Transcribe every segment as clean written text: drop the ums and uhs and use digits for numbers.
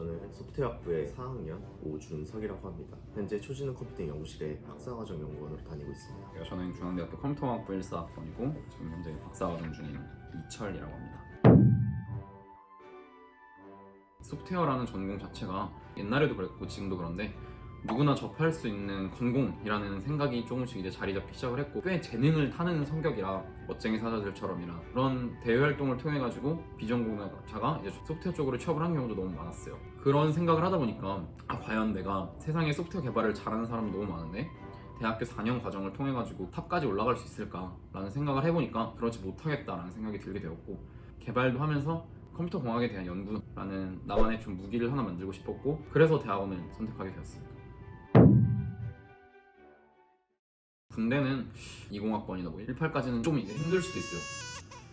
저는 소프트웨어학부의 4학년 오준석이라고 합니다. 현재 초지능 컴퓨팅 연구실의 박사과정 연구원으로 다니고 있습니다. 저는 중앙대학교 컴퓨터공학부 1사학번이고 지금 현재 박사과정 중인 이철이라고 합니다. 소프트웨어라는 전공 자체가 옛날에도 그랬고 지금도 그런데 누구나 접할 수 있는 전공이라는 생각이 조금씩 이제 자리 잡기 시작을 했고, 꽤 재능을 타는 성격이라 멋쟁이 사자들처럼이라 그런 대외 활동을 통해 가지고 비전공자가 이제 소프트웨어 쪽으로 취업을 한 경우도 너무 많았어요. 그런 생각을 하다 보니까 과연 내가 세상에 소프트웨어 개발을 잘하는 사람이 너무 많은데 대학교 4년 과정을 통해 가지고 탑까지 올라갈 수 있을까라는 생각을 해보니까 그렇지 못하겠다라는 생각이 들게 되었고, 개발도 하면서 컴퓨터 공학에 대한 연구라는 나만의 좀 무기를 하나 만들고 싶었고, 그래서 대학원을 선택하게 되었습니다. 군대는 20학번이나 18까지는 좀 이제 힘들 수도 있어요.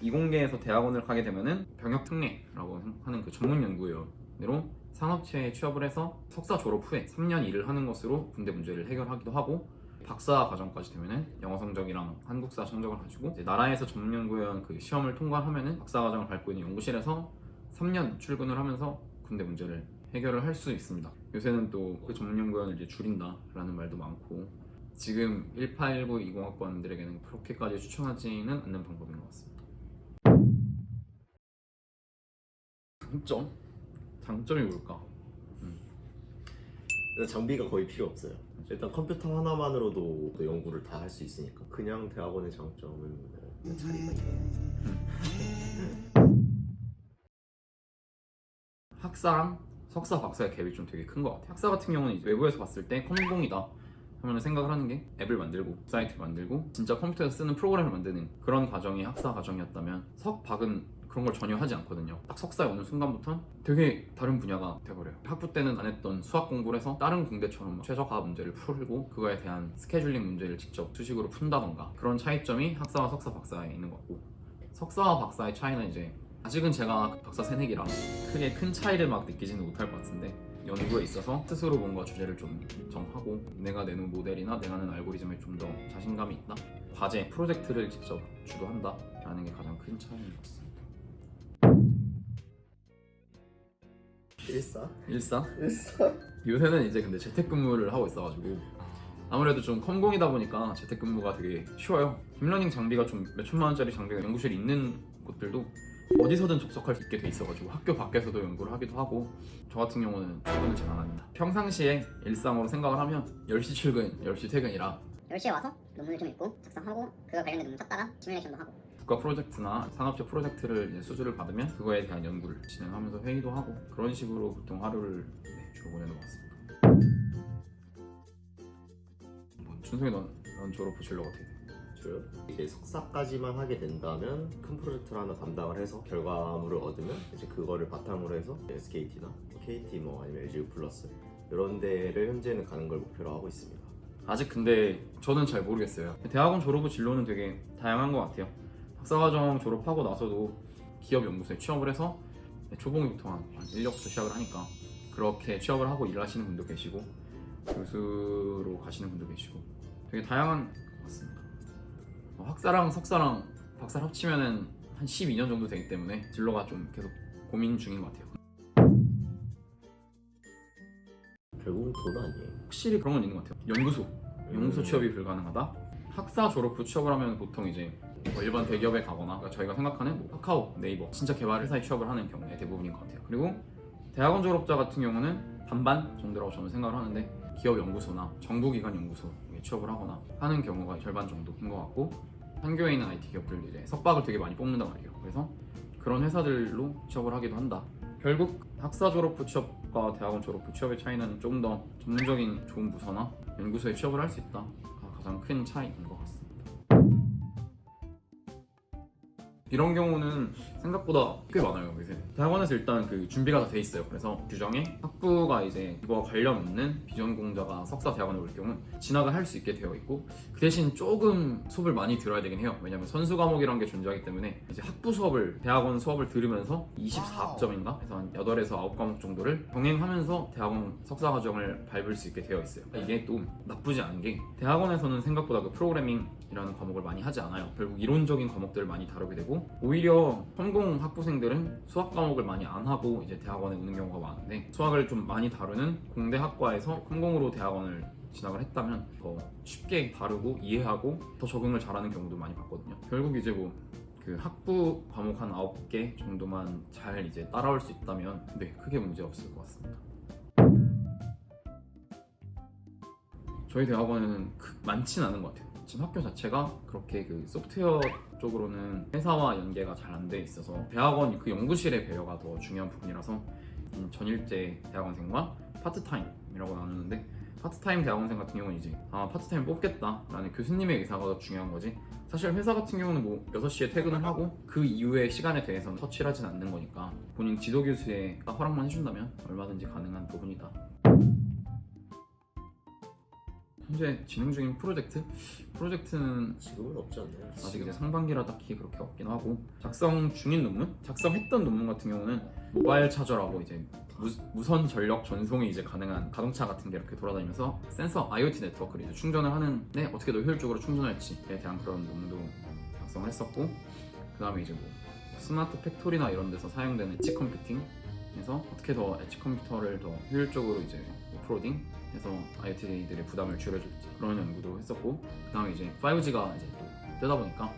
이공계에서 대학원을 가게 되면은 병역특례라고 하는 그 전문 연구위원으로 산업체에 취업을 해서 석사 졸업 후에 3년 일을 하는 것으로 군대 문제를 해결하기도 하고, 박사 과정까지 되면은 영어 성적이랑 한국사 성적을 가지고 이제 나라에서 전문 연구위원 그 시험을 통과하면은 박사 과정을 밟고 있는 연구실에서 3년 출근을 하면서 군대 문제를 해결을 할 수 있습니다. 요새는 또 그 전문 연구위원을 이제 줄인다라는 말도 많고, 지금 1819 20학번들에게는 그렇게까지 추천하지는 않는 방법인 것 같습니다. 장점이 뭘까? 장비가 거의 필요 없어요. 일단 컴퓨터 하나만으로도 연구를 다 할 수 있으니까 그냥 대학원의 장점은 그냥 자리가 있네요. 학사랑 석사, 박사의 갭이 좀 되게 큰 것 같아요. 학사 같은 경우는 이제 외부에서 봤을 때 컴공이다 하면 생각을 하는 게 앱을 만들고 사이트를 만들고 진짜 컴퓨터에서 쓰는 프로그램을 만드는 그런 과정이 학사 과정이었다면, 석박은 그런 걸 전혀 하지 않거든요. 딱 석사에 오는 순간부터 되게 다른 분야가 돼버려요. 학부 때는 안 했던 수학 공부를 해서 다른 공대처럼 최저가 문제를 풀고 그거에 대한 스케줄링 문제를 직접 수식으로 푼다던가, 그런 차이점이 학사와 석사, 박사에 있는 것 같고, 석사와 박사의 차이는 이제 아직은 제가 박사 새내기라 크게 큰 차이를 막 느끼지는 못할 것 같은데, 연구에 있어서 스스로 뭔가 주제를 좀 정하고 내가 내는 모델이나 내가 내는 알고리즘에 좀 더 자신감이 있다, 과제, 프로젝트를 직접 주도한다 라는 게 가장 큰 차이인 것 같습니다. 일사? 요새는 이제 근데 재택근무를 하고 있어가지고 아무래도 좀 컴공이다 보니까 재택근무가 되게 쉬워요. 딥러닝 장비가 좀 몇천만 원짜리 장비가 연구실에 있는 곳들도 어디서든 접속할 수 있게 돼 있어가지고 학교 밖에서도 연구를 하기도 하고, 저 같은 경우는 출근을 잘 안 합니다. 평상시에 일상으로 생각을 하면 10시 출근, 10시 퇴근이라 10시에 와서 논문을 좀 읽고 작성하고 그거 관련된 논문 찾다가 시뮬레이션도 하고, 국가 프로젝트나 산업체 프로젝트를 이제 수주를 받으면 그거에 대한 연구를 진행하면서 회의도 하고, 그런 식으로 보통 하루를 주로 보내는 것 같습니다. 준성이 넌 졸업 후 진로가 어떻게 돼? 저요? 이제 석사까지만 하게 된다면 큰 프로젝트를 하나 담당을 해서 결과물을 얻으면 이제 그거를 바탕으로 해서 SKT나 KT 아니면 LG 플러스 이런 데를 현재는 가는 걸 목표로 하고 있습니다. 아직 근데 저는 잘 모르겠어요. 대학원 졸업 후 진로는 되게 다양한 것 같아요. 박사과정 졸업하고 나서도 기업 연구소에 취업을 해서 초봉부터 한 1년부터 시작을 하니까 그렇게 취업을 하고 일하시는 분도 계시고, 교수로 가시는 분도 계시고, 되게 다양한 것 같습니다. 학사랑 석사랑 박사를 합치면은 한 12년 정도 되기 때문에 진로가 좀 계속 고민 중인 것 같아요. 결국은 돈 아니에요. 확실히 그런 건 있는 것 같아요. 연구소 취업이 불가능하다. 학사 졸업 후 취업을 하면 보통 이제 일반 대기업에 가거나, 그러니까 저희가 생각하는 카카오, 네이버 진짜 개발 회사에 취업을 하는 경우에 대부분인 것 같아요. 그리고 대학원 졸업자 같은 경우는 반반 정도라고 저는 생각을 하는데, 기업 연구소나 정부기관 연구소에 취업을 하거나 하는 경우가 절반 정도인 것 같고, 한교에 있는 IT 기업들 이제 석박을 되게 많이 뽑는단 말이에요. 그래서 그런 회사들로 취업을 하기도 한다. 결국 학사 졸업 후 취업과 대학원 졸업 후 취업의 차이는 조금 더 전문적인 좋은 부서나 연구소에 취업을 할 수 있다가 가장 큰 차이인 것 같습니다. 이런 경우는 생각보다 꽤 많아요. 요새 대학원에서 일단 그 준비가 다 돼 있어요. 그래서 규정에 학부가 이제 이거와 관련 없는 비전공자가 석사 대학원에 올 경우 진학을 할 수 있게 되어 있고, 그 대신 조금 수업을 많이 들어야 되긴 해요. 왜냐면 선수 과목이라는 게 존재하기 때문에 이제 학부 수업을, 대학원 수업을 들으면서 24학점인가 해서 한 8에서 9과목 정도를 병행하면서 대학원 석사 과정을 밟을 수 있게 되어 있어요. 이게 또 나쁘지 않은 게, 대학원에서는 생각보다 그 프로그래밍이라는 과목을 많이 하지 않아요. 결국 이론적인 과목들을 많이 다루게 되고 하고 오히려 컴공 학부생들은 수학 과목을 많이 안 하고 이제 대학원에 오는 경우가 많은데 수학을 좀 많이 다루는 공대 학과에서 컴공으로 대학원을 진학을 했다면 더 쉽게 다루고 이해하고 더 적응을 잘하는 경우도 많이 봤거든요. 결국 이제 뭐 그 학부 과목 한 9개 정도만 잘 이제 따라올 수 있다면 네, 크게 문제 없을 것 같습니다. 저희 대학원에는 많지는 않은 것 같아요. 지금 학교 자체가 그렇게 그 소프트웨어 쪽으로는 회사와 연계가 잘 안 돼 있어서 대학원 그 연구실의 배려가 더 중요한 부분이라서 전일제 대학원생과 파트타임이라고 나누는데 파트타임 대학원생 같은 경우는 이제 파트타임 뽑겠다라는 교수님의 의사가 더 중요한 거지 사실 회사 같은 경우는 뭐 6시에 퇴근을 하고 그 이후의 시간에 대해서는 터치를 하진 않는 거니까 본인 지도교수가 허락만 해준다면 얼마든지 가능한 부분이다. 현재 진행 중인 프로젝트는 지금은 없지 않나요? 아직 이제 상반기라 딱히 그렇게 없긴 하고 작성 중인 논문? 작성했던 논문 같은 경우는 모바일 차저라고 이제 무선 전력 전송이 이제 가능한 자동차 같은 게 이렇게 돌아다니면서 센서 IoT 네트워크를 이제 충전을 하는데 어떻게 더 효율적으로 충전할지에 대한 그런 논문도 작성을 했었고 그 다음에 이제 뭐 스마트 팩토리나 이런 데서 사용되는 엣지 컴퓨팅에서 어떻게 더 엣지 컴퓨터를 더 효율적으로 이제 오프로딩 해서 IoT들의 부담을 줄여줄지 그런 연구도 했었고 그 다음에 이제 5G가 이제 또 뜨다 보니까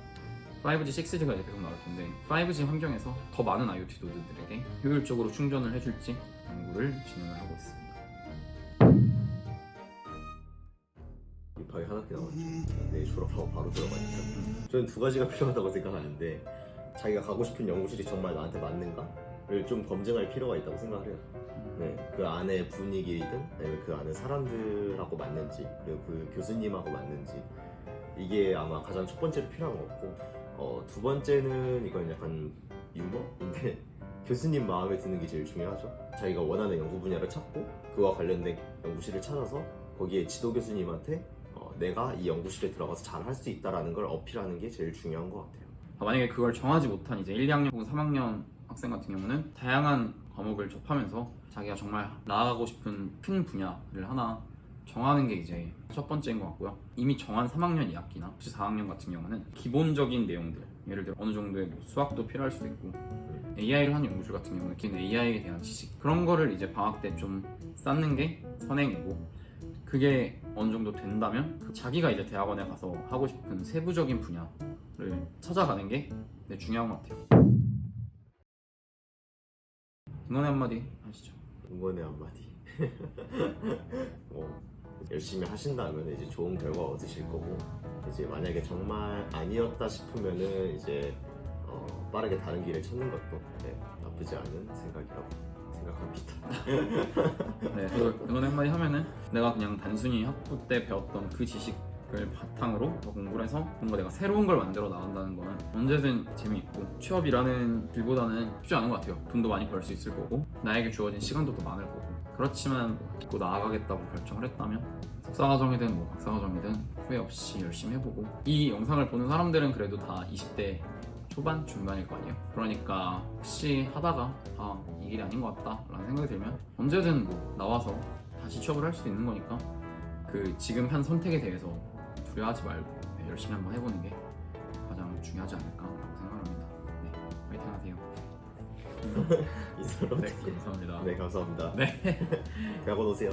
5G, 6G가 이제 계속 나올 텐데 5G 환경에서 더 많은 IoT 노드들에게 효율적으로 충전을 해줄지 연구를 진행을 하고 있습니다. 입학이 한 학기 남았죠. 내일 졸업하고 바로 들어가니까. 저는 두 가지가 필요하다고 생각하는데 자기가 가고 싶은 연구실이 정말 나한테 맞는가를 좀 검증할 필요가 있다고 생각을 해요. 네, 그 안에 분위기든 아니면 그 안에 사람들하고 맞는지 그리고 그 교수님하고 맞는지 이게 아마 가장 첫 번째로 필요한 것 같고 두 번째는 이건 약간 유머인데 교수님 마음에 드는 게 제일 중요하죠. 자기가 원하는 연구 분야를 찾고 그와 관련된 연구실을 찾아서 거기에 지도 교수님한테 내가 이 연구실에 들어가서 잘 할 수 있다라는 걸 어필하는 게 제일 중요한 것 같아요. 만약에 그걸 정하지 못한 이제 1, 2학년 혹은 3학년 학생 같은 경우는 다양한 과목을 접하면서 자기가 정말 나아가고 싶은 큰 분야를 하나 정하는 게 이제 첫 번째인 것 같고요. 이미 정한 3학년 2학기나 혹시 4학년 같은 경우는 기본적인 내용들 예를 들어 어느 정도의 뭐 수학도 필요할 수도 있고 AI를 하는 연구실 같은 경우는 긴 AI에 대한 지식 그런 거를 이제 방학 때 좀 쌓는 게 선행이고 그게 어느 정도 된다면 자기가 이제 대학원에 가서 하고 싶은 세부적인 분야를 찾아가는 게 중요한 것 같아요. 응원의 한마디 하시죠. 응원의 한마디. 열심히 하신다면 이제 좋은 결과 얻으실 거고 이제 만약에 정말 아니었다 싶으면은 이제 빠르게 다른 길을 찾는 것도 나쁘지 않은 생각이라고 생각합니다. 네, 그 응원의 한마디 하면은 내가 그냥 단순히 학부 때 배웠던 그 지식을 바탕으로 더 공부를 해서 뭔가 내가 새로운 걸 만들어 나간다는 거는 언제든 재미있고 취업이라는 길보다는 쉽지 않은 것 같아요. 돈도 많이 벌 수 있을 거고 나에게 주어진 시간도 더 많을 거고 그렇지만 믿고 나아가겠다고 결정을 했다면 석사과정이든 뭐 박사과정이든 후회 없이 열심히 해보고 이 영상을 보는 사람들은 그래도 다 20대 초반 중반일 거 아니에요. 그러니까 혹시 하다가 이 길이 아닌 것 같다 라는 생각이 들면 언제든 뭐 나와서 다시 취업을 할 수도 있는 거니까 그 지금 한 선택에 대해서 두려워하지 말고 열심히 한번 해보는 게 가장 중요하지 않을까 라고 생각합니다. 네, 화이팅 하세요. 이사로 네, 감사합니다. 네, 감사합니다. 네. 대학원 오세요.